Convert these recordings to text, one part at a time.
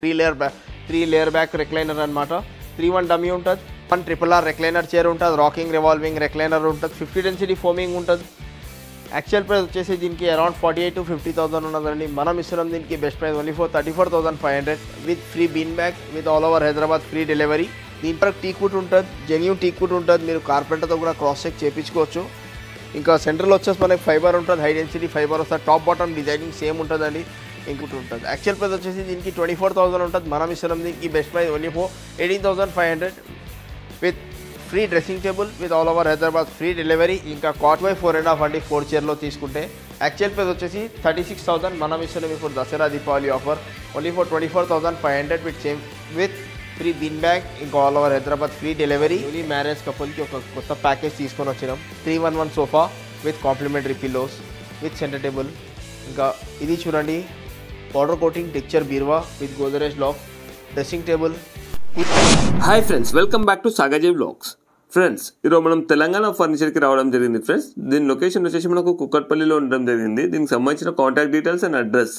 Three layer back recliner అనమాట. 3-1 dummy ఉంటుంది. 1 RRR recliner chair ఉంటుంది. రాకింగ్ రివాల్వింగ్ రిక్లైనర్ ఉంటుంది. 50 డెన్సిటీ ఫోమింగ్ ఉంటుంది. యాక్చువల్ ప్రైస్ వచ్చేసి దీనికి అరౌండ్ 48,000 to 50,000 ఉన్నదండి. మనం ఇస్తున్నాం దీనికి best price only for 34,500 with free bean bag with all over Hyderabad free delivery. దీంట్లో టీక్వుడ్ ఉంటుంది, జెన్యూన్ టీక్వుడ్ ఉంటుంది. మీరు కార్పెంటర్తో కూడా క్రాస్ చెక్ చేయించుకోవచ్చు. ఇంకా సెంట్రల్ వచ్చేసి మనకి ఫైబర్ ఉంటుంది, హై డెన్సిటీ ఫైబర్ వస్తుంది. టాప్ బాటమ్ డిజైనింగ్ సేమ్ ఉంటుందండి. ఇంకోటి ఉంటుంది. యాక్చువల్ ప్రైస్ వచ్చేసి దీనికి 24,000 ఉంటుంది. మనం ఇస్తున్నాం దీనికి best price only for 18,500 with free dressing table with all over Hyderabad free delivery. ఇంకా కాట్ బై 4.5 అండి 4 చైర్లో తీసుకుంటే. యాక్చువల్ ప్రైస్ వచ్చేసి 36,000. మనం ఇస్తున్నాం ఇప్పుడు Dasara Deepavali offer only for 24,500 with free bin bag. ఇంకా all over Hyderabad free delivery. ఈ మ్యారేజ్ కపుల్కి ఒక కొత్త ప్యాకేజ్ తీసుకొని వచ్చినాం. 311 sofa with complimentary pillows with centre table. ఇంకా ఇది చూడండి, పౌడర్ కోటింగ్ టెక్చర్ బీరువా with Godrej lock dressing table. Hi friends, welcome back to సాగజీ వ్లాగ్స్. ఫ్రెండ్స్, ఈరోజు మనం తెలంగాణ ఫర్నిచర్కి రావడం జరిగింది. ఫ్రెండ్స్, దీని లొకేషన్ వచ్చేసి మనకు కుక్కట్పల్లిలో ఉండడం జరిగింది. దీనికి సంబంధించిన contact details and address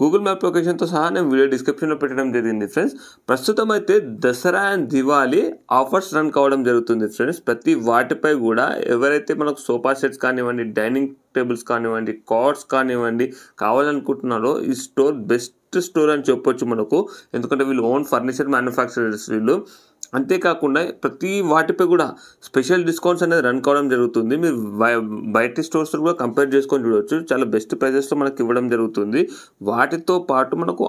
Google map లొకేషన్తో సహా నేను వీడియో డిస్క్రిప్షన్లో పెట్టడం జరిగింది. ఫ్రెండ్స్, ప్రస్తుతం అయితే Dussehra and Diwali offers run కావడం జరుగుతుంది. ఫ్రెండ్స్, ప్రతి వాటిపై కూడా ఎవరైతే మనకు సోఫా సెట్స్ కానివ్వండి, డైనింగ్ టేబుల్స్ కానివ్వండి, కార్డ్స్ కానివ్వండి కావాలనుకుంటున్నారో ఈ స్టోర్ బెస్ట్ స్టోర్ అని చెప్పొచ్చు మనకు. ఎందుకంటే వీళ్ళు ఓన్ ఫర్నిచర్ మ్యానుఫ్యాక్చరర్స్ వీళ్ళు. అంతేకాకుండా ప్రతి వాటిపై కూడా స్పెషల్ డిస్కౌంట్స్ అనేది రన్ కావడం జరుగుతుంది. మీరు బయట స్టోర్స్తో కూడా కంపేర్ చేసుకొని చూడవచ్చు. చాలా బెస్ట్ ప్రైజెస్తో మనకు ఇవ్వడం జరుగుతుంది. వాటితో పాటు మనకు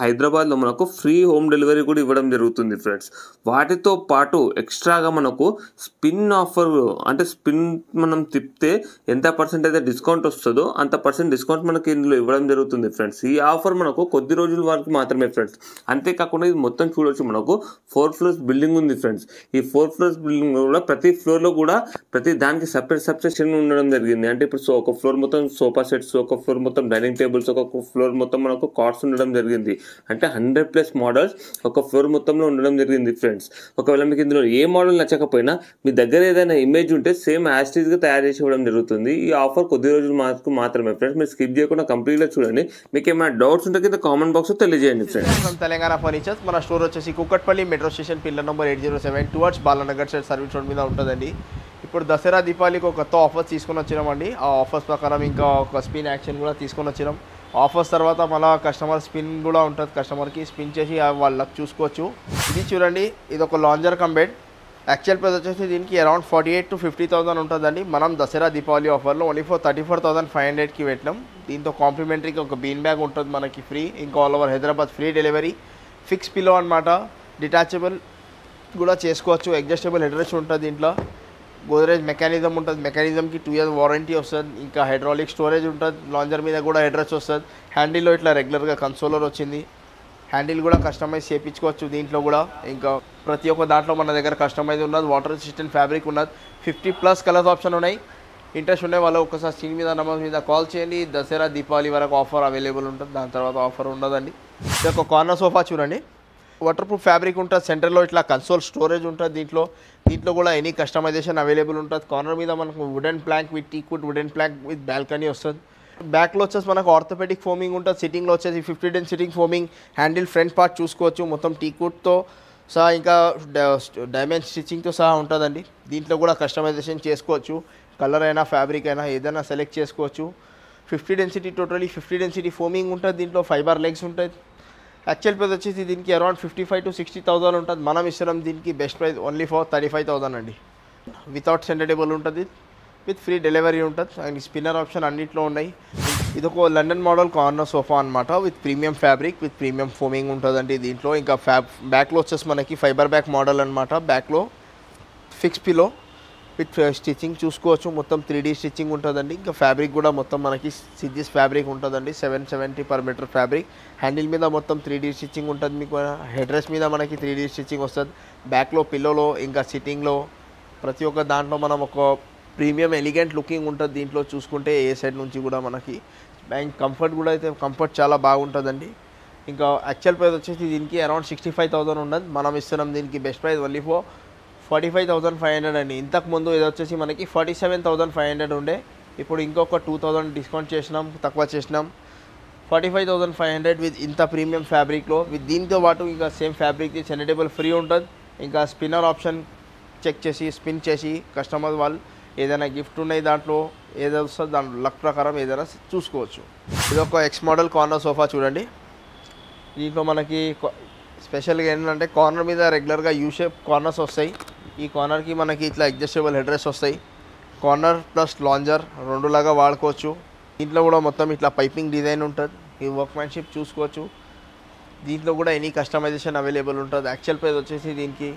హైదరాబాద్లో మనకు ఫ్రీ హోమ్ డెలివరీ కూడా ఇవ్వడం జరుగుతుంది. ఫ్రెండ్స్, వాటితో పాటు ఎక్స్ట్రాగా మనకు స్పిన్ ఆఫర్, అంటే స్పిన్ మనం తిప్పితే ఎంత పర్సెంట్ అయితే డిస్కౌంట్ వస్తుందో అంత పర్సెంట్ డిస్కౌంట్ మనకి ఇందులో ఇవ్వడం జరుగుతుంది. ఫ్రెండ్స్, ఈ ఆఫర్ మనకు కొద్ది రోజుల వరకు మాత్రమే. ఫ్రెండ్స్, అంతేకాకుండా ఇది మొత్తం చూడవచ్చు, మనకు 4 floors బిల్డింగ్ ఉంది. ఫ్రెండ్స్, ఈ 4 floors బిల్డింగ్ కూడా ప్రతి ఫ్లోర్లో కూడా ప్రతి దానికి సపరేట్ ఉండడం జరిగింది. అంటే ఇప్పుడు ఒక ఫ్లోర్ మొత్తం సోఫా సెట్స్, ఒక ఫ్లోర్ మొత్తం డైనింగ్ టేబుల్స్, ఒక ఫ్లోర్ మొత్తం మనకు కార్డ్స్ ఉండడం జరిగింది. అంటే 100+ మోడల్స్ ఒక ఫ్లోర్ మొత్తంలో ఉండడం జరిగింది. ఫ్రెండ్స్, ఒకవేళ మీకు ఇందులో ఏ మోడల్ నచ్చకపోయినా మీ దగ్గర ఏదైనా ఇమేజ్ ఉంటే సేమ్ యాస్టీజ్గా తయారు చేసి ఇవ్వడం జరుగుతుంది. ఈ ఆఫర్ కొద్ది రోజులు మాత్రమే. ఫ్రెండ్స్, మీరు స్కిప్ చేయకుండా కంప్లీట్గా చూడండి. మీకు ఏమైనా డౌట్స్ ఉంటే కింద కామెంట్ బాక్స్లో తెలియజేయండి. ఫ్రెండ్స్, తెలంగాణ ఫర్నిచర్స్ మన స్టోర్ వచ్చేసి Kukatpally metro station pillar number 807 towards Balanagar side service road మీద ఉంటుందండి. ఇప్పుడు దసరా దీపావళికి ఒక కొత్త ఆఫర్స్ తీసుకొని వచ్చినామండి. ఆ ఆఫర్స్ ప్రకారం ఇంకా ఒక స్పిన్ యాక్షన్ కూడా తీసుకొని వచ్చినాం. ఆఫర్స్ తర్వాత మళ్ళీ కస్టమర్ స్పిన్ కూడా ఉంటుంది. కస్టమర్కి స్పిన్ చేసి వాళ్ళకి చూసుకోవచ్చు. ఇది చూడండి, ఇది ఒక lounger cum bed. Actual price వచ్చేసి దీనికి అరౌండ్ 48,000 to 50,000 ఉంటుందండి. మనం దసరా దీపావళి ఆఫర్లో ఓన్లీ ఫర్ 34,500కి పెట్టినాం. దీంతో కాంప్లిమెంటరీకి ఒక బీన్ బ్యాగ్ ఉంటుంది మనకి ఫ్రీ. ఇంకా all over Hyderabad free delivery. Fix pillow అనమాట, డిటాచబుల్ కూడా చేసుకోవచ్చు. అడ్జస్టబుల్ హెడ్ రెస్ట్ ఉంటుంది. దీంట్లో గోదరేజ్ మెకానిజం ఉంటుంది. మెకానిజంకి 2 years వారంటీ వస్తుంది. ఇంకా హైడ్రాలిక్ స్టోరేజ్ ఉంటుంది. లాంజర్ మీద కూడా హెడ్ రెస్ట్ వస్తుంది. హ్యాండిల్లో ఇట్లా రెగ్యులర్గా కన్సోలర్ వచ్చింది. హ్యాండిల్ కూడా కస్టమైజ్ చేయించుకోవచ్చు దీంట్లో కూడా. ఇంకా ప్రతి ఒక్క దాంట్లో మన దగ్గర కస్టమైజ్ ఉన్నది. వాటర్ రెసిస్టెంట్ ఫ్యాబ్రిక్ ఉన్నది. 50+ కలర్స్ ఆప్షన్ ఉన్నాయి. ఇంట్రెస్ట్ ఉండే వాళ్ళు ఒకసారి స్క్రీన్ మీద నెంబర్ మీద కాల్ చేయండి. దసరా దీపావళి వరకు ఆఫర్ అవైలబుల్ ఉంటుంది. దాని తర్వాత ఆఫర్ ఉండదండి. ఇది ఒక కార్నర్ సోఫా చూడండి, వాటర్ ప్రూఫ్ ఫ్యాబ్రిక్ ఉంటుంది. సెంటర్లో ఇట్లా కన్సోల్ స్టోరేజ్ ఉంటుంది. దీంట్లో కూడా ఎనీ కస్టమైజేషన్ అవైలబుల్ ఉంటుంది. కార్నర్ మీద మనకు wooden plank with teakwood wooden plank with balcony వస్తుంది. బ్యాక్లో వచ్చేసి మనకు ఆర్థోపెడిక్ ఫోమింగ్ ఉంటుంది. సిట్టింగ్లో వచ్చేసి 50 డెన్ sitting foaming. Handle front part చూసుకోవచ్చు మొత్తం టీక్వుడ్తో సహా, ఇంకా డైమండ్ స్టిచ్చింగ్తో సహా ఉంటుందండి. దీంట్లో కూడా కస్టమైజేషన్ చేసుకోవచ్చు. కలర్ అయినా ఫ్యాబ్రిక్ అయినా ఏదైనా సెలెక్ట్ చేసుకోవచ్చు. 50 డెన్సిటీ టోటలీ 50 డెన్సిటీ ఫోమింగ్ ఉంటుంది. దీంట్లో ఫైబర్ లెగ్స్ ఉంటుంది. యాక్చువల్ ప్రైస్ వచ్చేసి దీనికి అరౌండ్ 55,000 to 60,000 ఉంటుంది. మనం ఇస్తున్నాం దీనికి బెస్ట్ ప్రైస్ ఓన్లీ ఫర్ 35,000 అండి. వితౌట్ సెంటర్ టేబుల్ ఉంటుంది, విత్ ఫ్రీ డెలివరీ ఉంటుంది. అండ్ స్పిన్నర్ ఆప్షన్ అన్నింటిలో ఉన్నాయి. ఇది ఒక లండన్ మోడల్ కార్నర్ సోఫా అనమాట. With premium fabric with premium foaming ఉంటుందండి దీంట్లో. ఇంకా బ్యాక్లో వచ్చేసి మనకి ఫైబర్ బ్యాక్ మోడల్ అనమాట. బ్యాక్లో ఫిక్స్ పిలో విత్ స్టిచ్చింగ్ చూసుకోవచ్చు. మొత్తం 3D స్టిచ్చింగ్ ఉంటుందండి. ఇంకా ఫ్యాబ్రిక్ కూడా మొత్తం మనకి సిద్దిస్ ఫ్యాబ్రిక్ ఉంటుందండి. 770 per meter ఫ్యాబ్రిక్. హ్యాండిల్ మీద మొత్తం 3D స్టిచ్చింగ్ ఉంటుంది. మీకు హెడ్ రెస్ట్ మీద మనకి 3D స్టిచ్చింగ్ వస్తుంది. బ్యాక్లో పిల్లోలో ఇంకా సిట్టింగ్లో ప్రతి ఒక్క దాంట్లో మనం ఒక ప్రీమియం ఎలిగెంట్ లుకింగ్ ఉంటుంది. దీంట్లో చూసుకుంటే ఏ సైడ్ నుంచి కూడా మనకి బ్యాంక్ కంఫర్ట్ కూడా అయితే కంఫర్ట్ చాలా బాగుంటుందండి. ఇంకా యాక్చువల్ ప్రైస్ వచ్చేసి దీనికి అరౌండ్ 65,000 ఉన్నది. మనం ఇస్తున్నాం దీనికి బెస్ట్ ప్రైస్ ఓన్లీ ఫర్ 45,500 అండి. ఇంతకుముందు ఇది వచ్చేసి మనకి 47,500 ఉండే. ఇప్పుడు ఇంకొక 2,000 డిస్కౌంట్ చేసినాం, తక్కువ చేసినాం. 45,500 విత్ ఇంత ప్రీమియం ఫ్యాబ్రిక్లో. విత్ దీంతో పాటు ఇంకా సేమ్ ఫ్యాబ్రిక్ది సెనటబుల్ ఫ్రీ ఉంటుంది. ఇంకా స్పిన్నర్ ఆప్షన్ చెక్ చేసి స్పిన్ చేసి కస్టమర్ వాళ్ళు ఏదైనా గిఫ్ట్ ఉన్నాయి దాంట్లో ఏదైనా వస్తుంది దాని లక్ ప్రకారం ఏదైనా చూసుకోవచ్చు. ఇది ఒక ఎక్స్ మోడల్ కార్నర్ సోఫా చూడండి. దీంట్లో మనకి స్పెషల్గా ఏంటంటే కార్నర్ మీద రెగ్యులర్గా యూ షేప్ కార్నర్స్ వస్తాయి. ఈ కార్నర్కి మనకి ఇట్లా అడ్జస్టబుల్ హెడ్ రెస్ట్ వస్తాయి. కార్నర్ ప్లస్ లాంజర్ రెండులాగా వాడుకోవచ్చు. దీంట్లో కూడా మొత్తం ఇట్లా పైపింగ్ డిజైన్ ఉంటుంది. ఈ వర్క్మ్యాన్షిప్ చూసుకోవచ్చు. దీంట్లో కూడా ఎనీ కస్టమైజేషన్ అవైలబుల్ ఉంటుంది. యాక్చువల్ ప్రైస్ వచ్చేసి దీనికి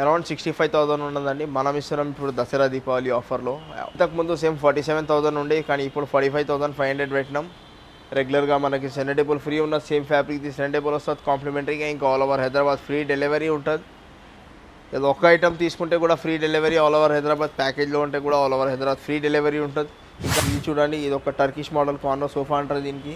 అరౌండ్ 65,000 ఉన్నదండి. మనం ఇస్తున్నాం ఇప్పుడు దసరా దీపావళి ఆఫర్లో. ఇంతకుముందు సేమ్ 47,000 ఉండే, కానీ ఇప్పుడు 45,500 పెట్టినాం. రెగ్యులర్గా మనకి సెనటబుల్ ఫ్రీ ఉన్న సేమ్ ఫ్యాబ్రిక్ది సెనటబుల్ వస్తుంది కాంప్లిమెంటరీగా. ఇంకా all over Hyderabad free delivery ఉంటుంది. ఏదో ఒక్క ఐటమ్ తీసుకుంటే కూడా free delivery all over Hyderabad. ప్యాకేజ్లో ఉంటే కూడా all over Hyderabad free delivery ఉంటుంది. ఇంకా ఇది చూడండి, ఇది ఒక టర్కిష్ మోడల్ కార్నర్ సోఫా అంటారు. దీనికి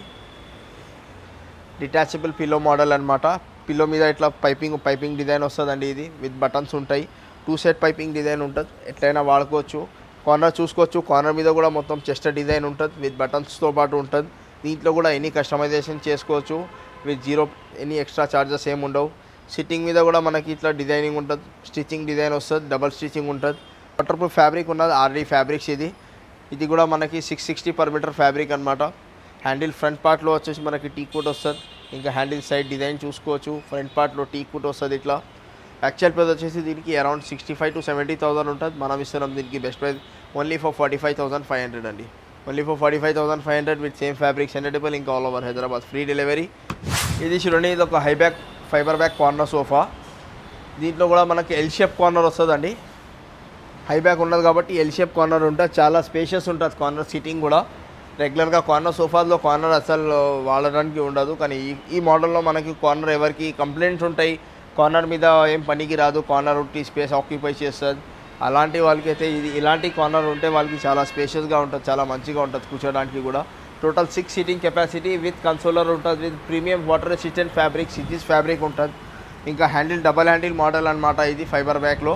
డిటాచబుల్ పిల్లో మోడల్ అనమాట. పిల్లో మీద ఇట్లా పైపింగ్ డిజైన్ వస్తుందండి. ఇది విత్ బటన్స్ ఉంటాయి. 2 సెట్ పైపింగ్ డిజైన్ ఉంటుంది. ఎట్లయినా వాడుకోవచ్చు. కార్నర్ చూసుకోవచ్చు. కార్నర్ మీద కూడా మొత్తం చెస్ట్ డిజైన్ ఉంటుంది విత్ బటన్స్తో పాటు ఉంటుంది. దీంట్లో కూడా ఎనీ కస్టమైజేషన్ చేసుకోవచ్చు with zero any extra charges ఏమి ఉండవు. సిట్టింగ్ మీద కూడా మనకి ఇట్లా డిజైనింగ్ ఉంటుంది. స్టిచ్చింగ్ డిజైన్ వస్తుంది. డబల్ స్టిచ్చింగ్ ఉంటుంది. వాటర్ ప్రూఫ్ ఫ్యాబ్రిక్ ఉన్నది. ఆర్డీ ఫ్యాబ్రిక్స్ ఇది కూడా మనకి 660 per meter ఫ్యాబ్రిక్ అనమాట. హ్యాండిల్ ఫ్రంట్ పార్ట్లో వచ్చేసి మనకి టీ కుట్ వస్తుంది. ఇంకా హ్యాండిల్ సైడ్ డిజైన్ చూసుకోవచ్చు. ఫ్రంట్ పార్ట్లో టీ కుట్ వస్తుంది ఇట్లా. యాక్చువల్ ప్రైస్ వచ్చేసి దీనికి అరౌండ్ 65,000 to 70,000 ఉంటుంది. మనం ఇస్తున్నాం దీనికి బెస్ట్ ప్రైస్ ఓన్లీ ఫర్ 45,500 అండి. Only for 45,500 with same fabric సెనటబుల్. ఇంకా all over Hyderabad free delivery. ఇది చూడండి, ఇది ఒక high back fibre back corner sofa. దీంట్లో కూడా మనకి ఎల్ షేప్ కార్నర్ వస్తుందండి. హై బ్యాక్ ఉన్నది కాబట్టి ఎల్ షేప్ కార్నర్ ఉంటుంది. చాలా స్పేషియస్ ఉంటుంది కార్నర్ సీటింగ్ కూడా. రెగ్యులర్గా కార్నర్ సోఫాలో కార్నర్ అసలు వాడడానికి ఉండదు, కానీ ఈ మోడల్లో మనకి కార్నర్ ఎవరికి కంప్లైంట్స్ ఉంటాయి, కార్నర్ మీద ఏం పనికి రాదు, కార్నర్ ఉంటే స్పేస్ ఆక్యుపై చేస్తుంది, అలాంటి వాళ్ళకైతే ఇలాంటి కార్నర్ ఉంటే వాళ్ళకి చాలా స్పేషియస్గా ఉంటుంది, చాలా మంచిగా ఉంటుంది కూర్చోడానికి కూడా. టోటల్ 6 సీటింగ్ కెపాసిటీ విత్ కన్సోలర్ ఉంటుంది. With premium water resistant fabric సిటీస్ ఫ్యాబ్రిక్ ఉంటుంది. ఇంకా హ్యాండిల్ డబల్ హ్యాండిల్ మోడల్ అనమాట. ఇది ఫైబర్ బ్యాక్లో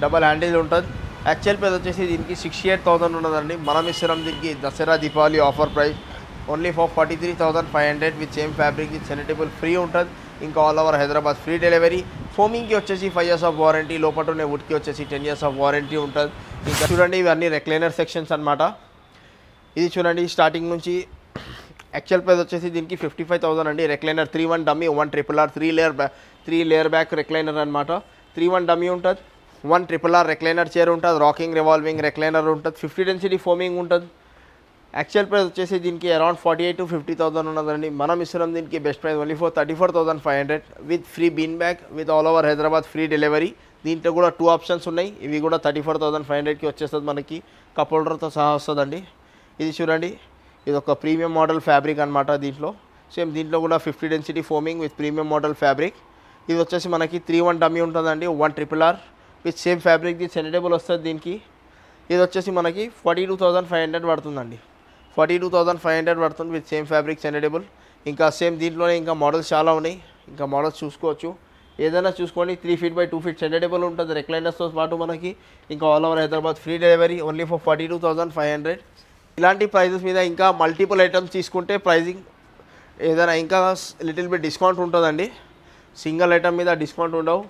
డబల్ హ్యాండిల్ ఉంటుంది. యాక్చువల్ ప్రైస్ వచ్చేసి దీనికి 68,000 ఉన్నదండి. మనం ఇస్తున్నాం దీనికి Dasara Deepavali offer price only for 43,500 with same fabric with centre table free ఉంటుంది. ఇంకా all over Hyderabad free delivery. ఫోమింగ్కి వచ్చేసి 5 years ఆఫ్ వారంటీ. లోపల ఉన్న వుడ్కి వచ్చేసి 10 years ఆఫ్ వారంటీ ఉంటుంది. ఇంకా చూడండి, ఇవన్నీ రెక్లైనర్ సెక్షన్స్ అనమాట. ఇది చూడండి, స్టార్టింగ్ నుంచి యాక్చువల్ ప్రైస్ వచ్చేసి దీనికి 55,000 అండి. Recliner 3-1 dummy 1 RRR 3 layer back recliner అనమాట. 3-1 డమ్మీ ఉంటుంది. 1 RRR రెక్లైనర్ చైర్ ఉంటుంది. రాకింగ్ రివాల్వింగ్ రెక్లైనర్ ఉంటుంది. 50 డెన్సిటీ ఫోమింగ్ ఉంటుంది. యాక్చువల్ ప్రైస్ వచ్చేసి దీనికి అరౌండ్ 48,000 to 50,000 ఉన్నదండి. మనం ఇస్తున్నాం దీనికి best price only for 34,500 with free bean bag with all over Hyderabad free delivery. దీంట్లో కూడా 2 ఆప్షన్స్ ఉన్నాయి. ఇవి కూడా 34,500కి వచ్చేస్తుంది. మనకి కప్ హోల్డర్తో సహా వస్తుందండి. ఇది చూడండి, ఇది ఒక ప్రీమియం మోడల్ ఫ్యాబ్రిక్ అనమాట. దీంట్లో సేమ్ దీంట్లో కూడా 50 density foaming with premium model fabric. ఇది వచ్చేసి మనకి 3-1 డమ్మీ ఉంటుందండి. 1 RRR with same fabric the centre table వస్తుంది దీనికి. ఇది వచ్చేసి మనకి 42,500 పడుతుందండి. 42,500 పడుతుంది విత్ సేమ్ ఫ్యాబ్రిక్ సెనటబుల్. ఇంకా సేమ్ దీంట్లోనే ఇంకా మోడల్స్ చాలా ఉన్నాయి. ఇంకా మోడల్స్ చూసుకోవచ్చు, ఏదైనా చూసుకోండి. 3 feet by 2 feet సెనటబుల్ ఉంటుంది రెక్లైనర్స్తో పాటు మనకి. ఇంకా all over Hyderabad free delivery only for 42,500. ఇలాంటి ప్రైజెస్ మీద ఇంకా మల్టిపుల్ ఐటమ్స్ తీసుకుంటే ప్రైజింగ్ ఏదైనా ఇంకా లిటిల్ బిట్ డిస్కౌంట్ ఉంటుందండి. సింగిల్ ఐటమ్ మీద డిస్కౌంట్ ఉండవు.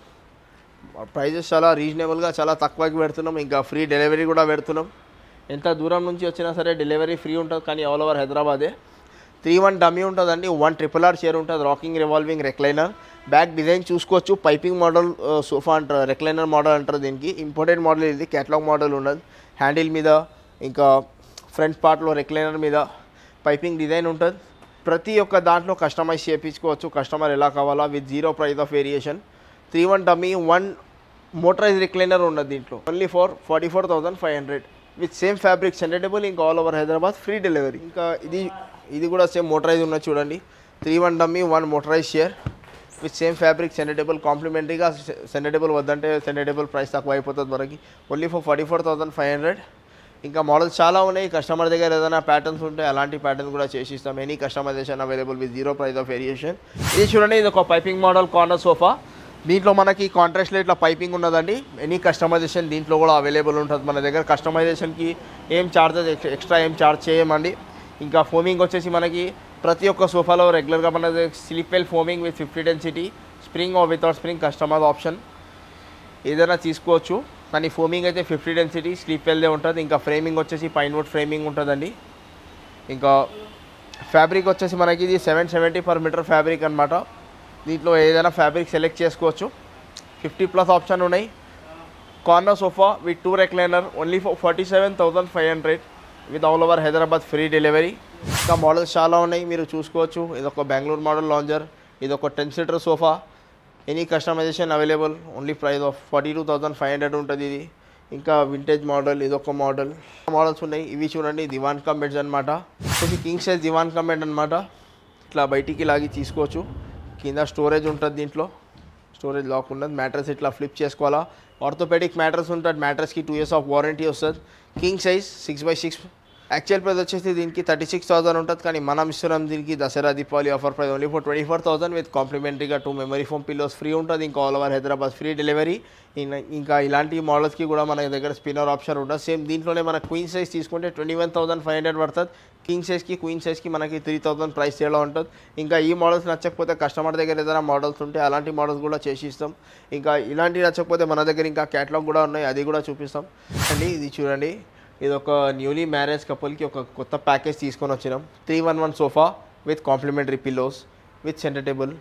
ప్రైజెస్ చాలా రీజనబుల్గా చాలా తక్కువకి పెడుతున్నాం. ఇంకా ఫ్రీ డెలివరీ కూడా పెడుతున్నాం. ఎంత దూరం నుంచి వచ్చినా సరే డెలివరీ ఫ్రీ ఉంటుంది, కానీ ఆల్ ఓవర్ హైదరాబాదే. 3-1 డమ్మీ ఉంటుందండి. 1 RRR చైర్ ఉంటుంది. Rocking revolving recliner. Back design చూసుకోవచ్చు. పైపింగ్ మోడల్ సోఫా అంటారు, రెక్లైనర్ మోడల్ అంటారు దీనికి. ఇంపోర్టెడ్ మోడల్ ఇది, క్యాటలాగ్ మోడల్ ఉండదు. హ్యాండిల్ మీద ఇంకా ఫ్రంట్ పార్ట్లో రెక్లైనర్ మీద పైపింగ్ డిజైన్ ఉంటుంది. ప్రతి ఒక్క దాంట్లో కస్టమైజ్ చేయించుకోవచ్చు, కస్టమర్ ఎలా కావాలా, with zero price of variation. 3-1 dummy 1 motorise recliner ఉన్నది దీంట్లో only for 44,500 with same fabric సెనటబుల్. ఇంకా all over Hyderabad free delivery. ఇంకా ఇది కూడా సేమ్ మోటరైజ్ ఉన్నది చూడండి. 3-1 dummy 1 motorise share with same fabric centre table. కాంప్లిమెంటరీగా సెనటబుల్ వద్దంటే సెనటబుల్ ప్రైస్ తక్కువ అయిపోతుంది మనకి. Only for 44,500. ఇంకా మోడల్స్ చాలా ఉన్నాయి. కస్టమర్ దగ్గర ఏదైనా ప్యాటర్న్స్ ఉంటే అలాంటి ప్యాటర్న్స్ కూడా చేసిస్తాం. Any customisation available with zero price of variation. ఇది చూడండి, ఇది ఒక పైపింగ్ మోడల్ కార్నర్ సోఫా. దీంట్లో మనకి కాంట్రాస్ట్లో ఇట్లా పైపింగ్ ఉన్నదండి. ఎనీ కస్టమైజేషన్ దీంట్లో కూడా అవైలబుల్ ఉంటుంది మన దగ్గర. కస్టమైజేషన్కి ఏం చార్జెస్ ఎక్స్ట్రా ఏం చార్జ్ చేయమండి. ఇంకా ఫోమింగ్ వచ్చేసి మనకి ప్రతి ఒక్క సోఫాలో రెగ్యులర్గా మనది sleep well foaming with 50 density, spring or without spring customer option, ఏదైనా తీసుకోవచ్చు. కానీ ఫోమింగ్ అయితే 50 డెన్సిటీ స్లీప్ వెల్దే ఉంటుంది. ఇంకా ఫ్రేమింగ్ వచ్చేసి పైన్వుడ్ ఫ్రేమింగ్ ఉంటుందండి. ఇంకా ఫ్యాబ్రిక్ వచ్చేసి మనకి ఇది 770 per meter ఫ్యాబ్రిక్ అనమాట. దీంట్లో ఏదైనా ఫ్యాబ్రిక్ సెలెక్ట్ చేసుకోవచ్చు. 50+ ఆప్షన్ ఉన్నాయి. Corner sofa with 2 recliner only for 47,500 with all over Hyderabad free delivery. ఇంకా మోడల్స్ చాలా ఉన్నాయి, మీరు చూసుకోవచ్చు. ఇదొక బెంగళూరు మోడల్ లాంజర్, ఇదొక 10-seater సోఫా, any customisation available, only price of 42,500 ఉంటుంది ఇది. ఇంకా వింటేజ్ మోడల్, ఇదొక మోడల్స్ ఉన్నాయి. ఇవి చూడండి, దివాన్ కమ్ బెడ్స్ అనమాట. ఇది king size divan cum bed అనమాట. ఇట్లా బయటికి లాగి తీసుకోవచ్చు. కింద స్టోరేజ్ ఉంటుంది, దీంట్లో స్టోరేజ్ లాక్ ఉంటుంది. మ్యాట్రస్ ఇట్లా ఫ్లిప్ చేసుకోవాలా. ఆర్థోపెడిక్ మ్యాట్రస్ ఉంటుంది. మ్యాట్రస్కి 2 years ఆఫ్ వారంటీ వస్తుంది. King size 6x6. Actual price వచ్చేసి దీనికి 36,000 ఉంటుంది. కానీ మనం ఇస్తున్నాం దీనికి Dasara Deepavali offer price only for 24,000 with కాంప్లిమెంటరీగా 2 మెమరీ ఫోమ్ పిల్లోస్ ఫ్రీ ఉంటుంది. ఇంకా all over Hyderabad free delivery. ఇంకా ఇలాంటి మోడల్స్కి కూడా మన దగ్గర స్పిన్నర్ ఆప్షన్ ఉంటుంది. సేమ్ దీంట్లోనే మన క్వీన్ సైజ్ తీసుకుంటే 21,500 పడుతుంది. కింగ్ సైజ్కి క్వీన్ సైజ్కి మనకి 3,000 ప్రైస్ తేడా ఉంటుంది. ఇంకా ఈ మోడల్స్ నచ్చకపోతే కస్టమర్ దగ్గర ఏదైనా మోడల్స్ ఉంటే అలాంటి మోడల్స్ కూడా చేసి ఇస్తాం. ఇంకా ఇలాంటివి నచ్చకపోతే మన దగ్గర ఇంకా క్యాటలాగ్ కూడా ఉన్నాయి, అది కూడా చూపిస్తాం అండి. ఇది చూడండి, ఇది ఒక న్యూలీ మ్యారేజ్ కపుల్కి ఒక కొత్త ప్యాకేజ్ తీసుకొని వచ్చినాం. 311 sofa with complimentary pillows with centre table.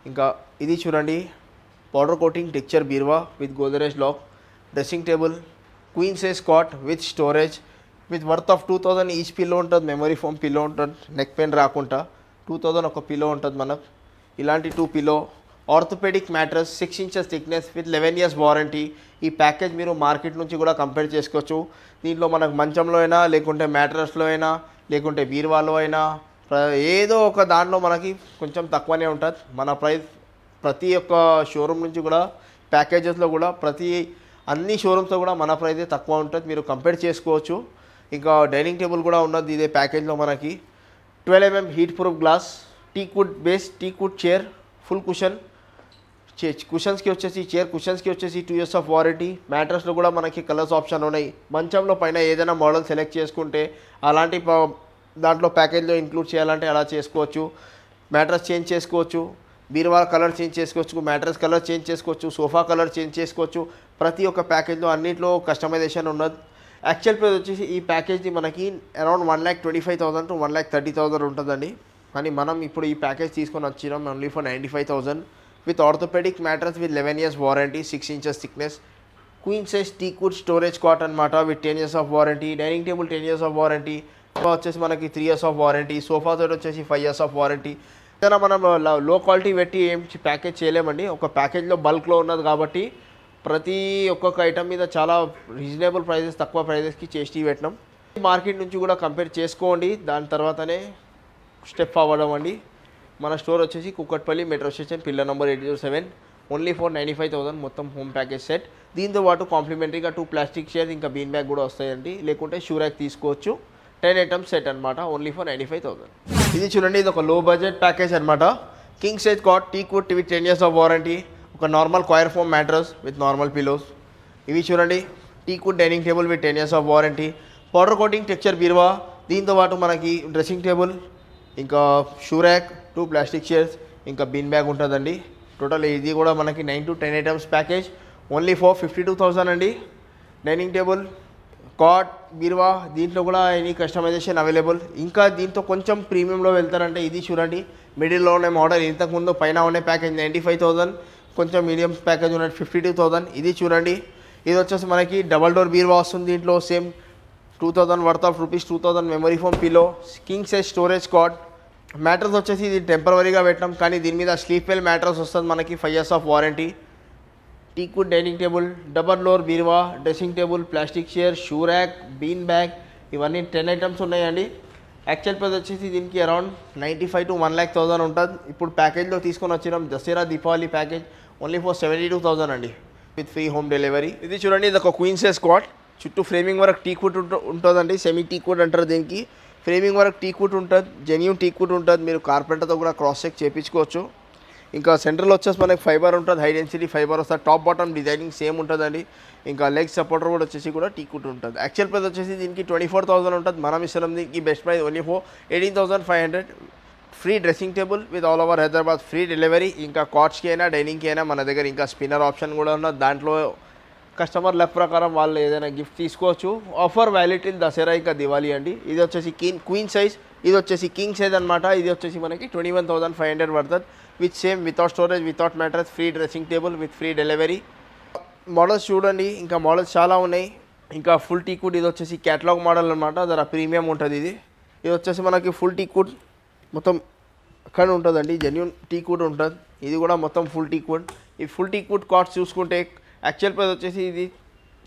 ఇంకా ఇది చూడండి, పౌడర్ కోటింగ్ టెక్చర్ బీరువా with Godrej lock, dressing table, queen size cot with storage with worth of 2,000 each pillow ఉంటుంది. మెమరీ ఫోమ్ పిల్లో ఉంటుంది, నెక్ పెయిన్ రాకుండా 2,000 ఒక పిల్లో ఉంటుంది మనకు. ఇలాంటి 2 pillow, orthopaedic mattress 6 inches thickness with 11 years warranty. ఈ package మీరు మార్కెట్ నుంచి కూడా కంపేర్ చేసుకోవచ్చు. దీంట్లో మనకు మంచంలో అయినా, లేకుంటే మ్యాట్రస్లో అయినా, లేకుంటే బీరువాలో అయినా, ఏదో ఒక దాంట్లో మనకి కొంచెం తక్కువనే ఉంటుంది. మన ప్రైస్ ప్రతి ఒక్క షోరూమ్ నుంచి కూడా ప్యాకేజెస్లో కూడా అన్ని షోరూమ్స్లో కూడా మన ప్రైజే తక్కువ ఉంటుంది, మీరు కంపేర్ చేసుకోవచ్చు. ఇంకా డైనింగ్ టేబుల్ కూడా ఉన్నది ఇదే ప్యాకేజ్లో మనకి. 12 mm heat proof glass, teakwood base, teakwood chair, full cushion. కుషన్స్కి వచ్చేసి చైర్ కుషన్స్కి వచ్చేసి 2 years ఆఫ్ వారంటీ. మ్యాట్రస్లో కూడా మనకి కలర్స్ ఆప్షన్ ఉన్నాయి. మంచంలో పైన ఏదైనా మోడల్ సెలెక్ట్ చేసుకుంటే అలాంటి దాంట్లో ప్యాకేజ్లో ఇంక్లూడ్ చేయాలంటే అలా చేసుకోవచ్చు. మ్యాట్రస్ చేంజ్ చేసుకోవచ్చు, బీరువా కలర్ చేంజ్ చేసుకోవచ్చు, మ్యాట్రస్ కలర్ చేంజ్ చేసుకోవచ్చు, సోఫా కలర్ చేంజ్ చేసుకోవచ్చు. ప్రతి ఒక్క ప్యాకేజ్లో అన్నింటిలో కస్టమైజేషన్ ఉన్నది. యాక్చువల్ ప్రైస్ వచ్చేసి ఈ ప్యాకేజ్ది మనకి అరౌండ్ 1,25,000 to 1,30,000 ఉంటుందండి. కానీ మనం ఇప్పుడు ఈ ప్యాకేజ్ తీసుకొని వచ్చినాం only for 95,000 with orthopaedic mattress with 11 years warranty, 6 inches thickness, queen size teakwood storage cot అనమాట with 10 years of warranty. Dining table 10 years of warranty. వచ్చేసి మనకి 3 years of warranty. Sofa set వచ్చేసి 5 years ఆఫ్ వారంటీ. ఏదైనా మనం లో quality పెట్టి ఏం package చేయలేమండి. ఒక ప్యాకేజ్లో బల్క్లో ఉన్నది కాబట్టి ప్రతి ఒక్కొక్క ఐటమ్ మీద చాలా రీజనబుల్ ప్రైజెస్, తక్కువ ప్రైజెస్కి చేసి పెట్టినాం. మార్కెట్ నుంచి కూడా కంపేర్ చేసుకోండి, దాని తర్వాతనే స్టెప్ ఫార్వర్డ్ అవ్వండి. మన స్టోర్ వచ్చేసి Kukatpally metro station, pillar number 807, only for 95,000 మొత్తం హోమ్ ప్యాకేజ్ సెట్. దీంతో పాటు కాంప్లిమెంటరీగా 2 ప్లాస్టిక్ చైర్స్ ఇంకా బీన్ బ్యాగ్ కూడా వస్తాయండి. లేకుంటే షూ ర్యాక్ తీసుకోవచ్చు. 10 items సెట్ అనమాట, ఓన్లీ ఫర్ 95,000. ఇది చూడండి, ఇది ఒక లో బడ్జెట్ ప్యాకేజ్ అనమాట. King size cot teakwood with 10 years of warranty. ఒక normal coir foam mattress with normal pillows. ఇవి చూడండి, teakwood dining table with 10 years of warranty. Powder coating texture బీరువా. దీంతో పాటు మనకి డ్రెస్సింగ్ టేబుల్, ఇంకా షూ ర్యాక్, 2 ప్లాస్టిక్ చైర్స్, ఇంకా bean bag ఉంటుందండి. టోటల్ ఇది కూడా మనకి 9 to 10 items package, only for 52,000 అండి. డైనింగ్ టేబుల్, కాట్, బీరువా, దీంట్లో కూడా ఎనీ కస్టమైజేషన్ అవైలబుల్. ఇంకా దీంతో కొంచెం ప్రీమియంలో వెళ్తారంటే ఇది చూడండి, మిడిల్లో ఉన్న మోడల్. ఇంతకుముందు పైన ఉన్న ప్యాకేజ్ 95,000, కొంచెం మీడియం ప్యాకేజ్ ఉన్నట్టు 52,000. ఇది చూడండి, ఇది వచ్చేసి మనకి డబల్ డోర్ బీరువా వస్తుంది. దీంట్లో same 2,000 worth of rupees, 2,000 memory foam pillow, king size storage cot. Mattress వచ్చేసి ఇది టెంపరవరీగా పెట్టాం, కానీ దీని మీద స్లీప్ వెల్ మ్యాట్రస్ వస్తుంది మనకి, 5 years of warranty. Teakwood dining table, double door బీరువా, dressing table, plastic chair, shoe rack, bean bag, ఇవన్నీ 10 items ఉన్నాయండి. యాక్చువల్ ప్రైస్ వచ్చేసి దీనికి అరౌండ్ 95,000 to 1,00,000 ఉంటుంది. ఇప్పుడు ప్యాకేజ్లో తీసుకొని వచ్చినాం Dasara Deepavali package, only for 72,000 అండి విత్ ఫ్రీ హోమ్ డెలివరీ. ఇది చూడండి, ఇది ఒక క్వీన్ సైజ్ కాట్. చుట్టూ ఫ్రేమింగ్ వరకు టీక్వుడ్ ఉంటుందండి, సెమీ టీక్వుడ్ అంటారు దీనికి. ఫ్రేమింగ్ వరకు టీక్వుడ్ ఉంటుంది, జెన్యూన్ టీక్వుడ్ ఉంటుంది. మీరు కార్పెంటర్తో కూడా క్రాస్ చెక్ చేయించుకోవచ్చు. ఇంకా సెంటర్లో వచ్చేసి మనకి ఫైబర్ ఉంటుంది, హై డెన్సిటీ ఫైబర్ వస్తుంది. టాప్ బాటమ్ డిజైనింగ్ సేమ్ ఉంటుందండి. ఇంకా లెగ్ సపోర్టర్ కూడా వచ్చేసి కూడా టీక్వుడ్ ఉంటుంది. యాక్చువల్ ప్రైస్ వచ్చేసి దీనికి 24,000 ఉంటుంది. మనం ఇస్తున్నాం దీనికి best price only for 18,500 free dressing table with all over Hyderabad, free delivery. ఇంకా కాట్స్కి అయినా డైనింగ్కి అయినా మన దగ్గర ఇంకా స్పిన్నర్ ఆప్షన్ కూడా ఉన్నది. దాంట్లో కస్టమర్ లెఫ్ట్ ప్రకారం వాళ్ళు ఏదైనా గిఫ్ట్ తీసుకోవచ్చు. ఆఫర్ వ్యాలిడ్ టిల్ దసరా ఇంకా దివాళీ అండి. ఇది వచ్చేసి క్వీన్ సైజ్, ఇది వచ్చేసి కింగ్ సైజ్ అనమాట. ఇది వచ్చేసి మనకి 21,500 పడుతుంది with same without storage, without mattress, free dressing table with free delivery. Models చూడండి, ఇంకా మోడల్స్ చాలా ఉన్నాయి. ఇంకా ఫుల్ టీకుడ్, ఇది వచ్చేసి క్యాటలాగ్ మోడల్ అనమాట, జర ప్రీమియం ఉంటుంది. ఇది వచ్చేసి మనకి ఫుల్ టీకుడ్ మొత్తం అక్కడ ఉంటుందండి, జెన్యూన్ టీకుడ్ ఉంటుంది. ఇది కూడా మొత్తం ఫుల్ టీకుడ్. ఈ ఫుల్ టీకుడ్ కాస్ట్ చూసుకుంటే యాక్చువల్ ప్రైస్ వచ్చేసి ఇది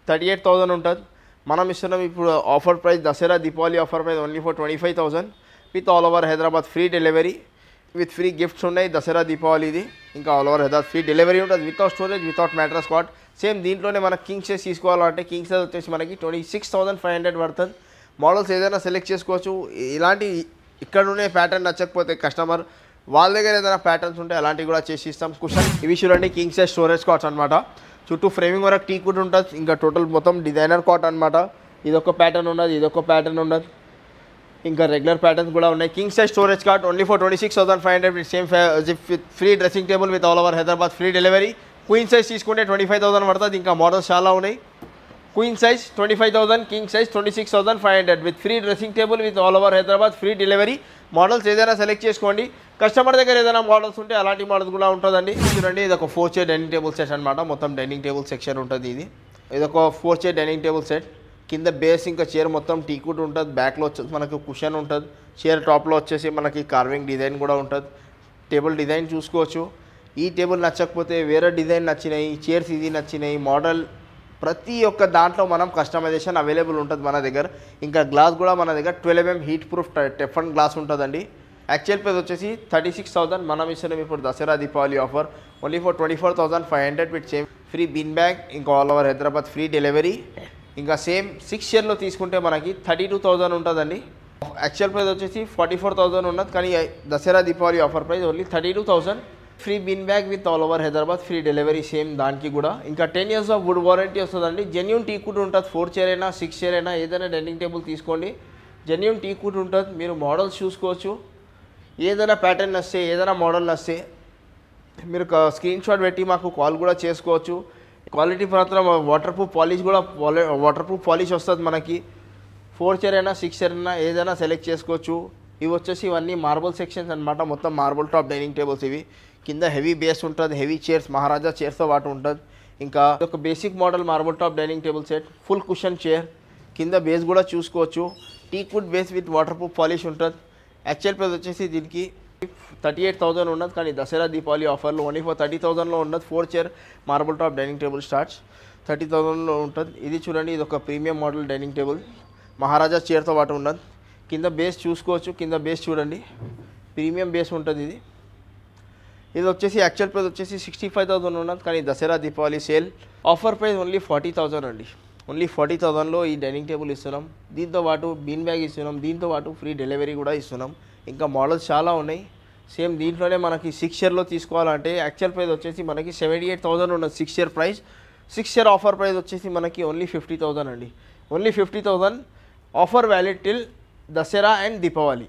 38,000 ఉంటుంది. మనం ఇస్తున్నాం ఇప్పుడు offer price, Dasara Deepavali offer price only for 25,000 with all over Hyderabad, free delivery with free gifts ఉన్నాయి. దసరా దీపావళి ఇది. ఇంకా all over Hyderabad free delivery ఉంటుంది without storage, without mattress cot. Same దీంట్లోనే మనకి కింగ్ సైజ్ తీసుకోవాలంటే కింగ్ సైజ్ వచ్చేసి మనకి 26,500 పడుతుంది. మోడల్స్ ఏదైనా సెలెక్ట్ చేసుకోవచ్చు. ఇలాంటి ఇక్కడ ఉండే ప్యాటర్న్ నచ్చకపోతే కస్టమర్ వాళ్ళ దగ్గర ఏదైనా ప్యాటర్న్స్ ఉంటే అలాంటివి కూడా చేసి ఇస్తాం. కుషన్ ఇవి చూడండి, కింగ్ సైజ్ స్టోరేజ్ కాట్స్ అనమాట. చుట్టూ ఫ్రేమింగ్ వరకు టీ కూడా ఉంటుంది. ఇంకా టోటల్ మొత్తం డిజైనర్ కాట్ అనమాట. ఇదొక ప్యాటర్న్ ఉన్నది, ఇదొక ప్యాటర్న్ ఉన్నది, ఇంకా రెగ్యులర్ ప్యాటర్న్స్ కూడా ఉన్నాయి. King size storage card only for 26,500 with same with free dressing table with all over Hyderabad, free delivery. Queen size తీసుకుంటే 25,000 పడుతుంది. ఇంకా మోడల్స్ చాలా ఉన్నాయి. Queen size 25,000, king size 26,500 with free dressing table with all over Hyderabad, free delivery. Models ఏదైనా select చేసుకోండి. Customer దగ్గర ఏదైనా models ఉంటే అలాంటి మోడల్స్ కూడా ఉంటుందండి. చూడండి, ఇది ఒక 4 చైర్ డైనింగ్ టేబుల్ సెట్ అనమాట. మొత్తం డైనింగ్ టేబుల్ సెక్షన్ ఉంటుంది. ఇది ఒక 4 చైర్ డైనింగ్ టేబుల్ సెట్. కింద బేస్ ఇంకా చైర్ మొత్తం టీకుడ్ ఉంటుంది. బ్యాక్లో వచ్చేసి మనకి కుషన్ ఉంటుంది. చైర్ టాప్లో వచ్చేసి మనకి కార్వింగ్ డిజైన్ కూడా ఉంటుంది. టేబుల్ డిజైన్ చూసుకోవచ్చు. ఈ టేబుల్ నచ్చకపోతే వేరే డిజైన్ నచ్చినాయి, చైర్స్ ఇది నచ్చినాయి, మోడల్ ప్రతి ఒక్క దాంట్లో మనం కస్టమైజేషన్ అవైలబుల్ ఉంటుంది మన దగ్గర. ఇంకా గ్లాస్ కూడా మన దగ్గర 12mm హీట్ ప్రూఫ్ టెఫన్ గ్లాస్ ఉంటుందండి. యాక్చువల్ ప్రైస్ వచ్చేసి 36,000. మనం ఇస్తున్నాం ఇప్పుడు Dasara Deepavali offer only for 24,500 with same free bin bag, ఇంకా all over Hyderabad free delivery. ఇంకా సేమ్ 6 ఇయర్లో తీసుకుంటే మనకి 32,000 ఉంటుందండి. యాక్చువల్ ప్రైస్ వచ్చేసి 44,000 ఉన్నది, కానీ Dasara Deepavali offer price only 32,000. Free bin bag with all over Hyderabad, free delivery same దానికి కూడా. ఇంకా 10 years ఆఫ్ వుడ్ వారంటీ వస్తుందండి. జెన్యూన్ టీకుడ్ ఉంటుంది. 4 చైర్ అయినా 6 చైర్ అయినా ఏదైనా డైనింగ్ టేబుల్ తీసుకోండి, జెన్యూన్ టీకుడ్ ఉంటుంది. మీరు మోడల్స్ చూసుకోవచ్చు. ఏదైనా ప్యాటర్న్ వస్తే, ఏదైనా మోడల్ వస్తే మీరు స్క్రీన్ షాట్ పెట్టి మాకు కాల్ కూడా చేసుకోవచ్చు. క్వాలిటీ మాత్రం వాటర్ ప్రూఫ్ పాలిష్ కూడా వాటర్ ప్రూఫ్ పాలిష్ వస్తుంది మనకి. 4 చైర్ అయినా 6 చైర్ అయినా ఏదైనా సెలెక్ట్ చేసుకోవచ్చు. ఇవి వచ్చేసి ఇవన్నీ మార్బుల్ సెక్షన్స్ అనమాట. మొత్తం మార్బుల్ టాప్ డైనింగ్ టేబుల్స్. ఇవి కింద హెవీ బేస్ ఉంటుంది, హెవీ చైర్స్, మహారాజా చైర్స్తో పాటు ఉంటుంది. ఇంకా ఒక basic model marble top dining table set, full cushion chair. కింద బేస్ కూడా చూసుకోవచ్చు. టీకుడ్ base with water proof polish ఉంటుంది. యాక్చువల్ ప్రైస్ వచ్చేసి దీనికి 38,000 ఉన్నది, కానీ దసరా దీపావళి ఆఫర్లో ఓన్లీ ఫర్ 30,000లో ఉన్నది. 4 chair marble top dining table starts 30,000లో ఉంటుంది. ఇది చూడండి, ఇది ఒక premium model dining table, Maharaja చైర్తో పాటు ఉన్నది. కింద బేస్ చూసుకోవచ్చు. కింద బేస్ చూడండి, ప్రీమియం బేస్ ఉంటుంది. ఇది వచ్చేసి యాక్చువల్ ప్రైస్ వచ్చేసి 65,000 ఉన్నది, కానీ Dasara Deepavali sale offer price only 40,000 అండి. ఓన్లీ 40,000లో ఈ డైనింగ్ టేబుల్ ఇస్తున్నాం. దీంతో పాటు బీన్ బ్యాగ్ ఇస్తున్నాం. దీంతో పాటు ఫ్రీ డెలివరీ కూడా ఇస్తున్నాం. ఇంకా మోడల్స్ చాలా ఉన్నాయి. సేమ్ దీంట్లోనే మనకి 6 ఇయర్లో తీసుకోవాలంటే యాక్చువల్ ప్రైస్ వచ్చేసి మనకి 78,000 ఉన్నది 6 year price. 6 year offer price వచ్చేసి మనకి ఓన్లీ 50,000 అండి. Only 50,000 offer valid till Dasara and Deepavali.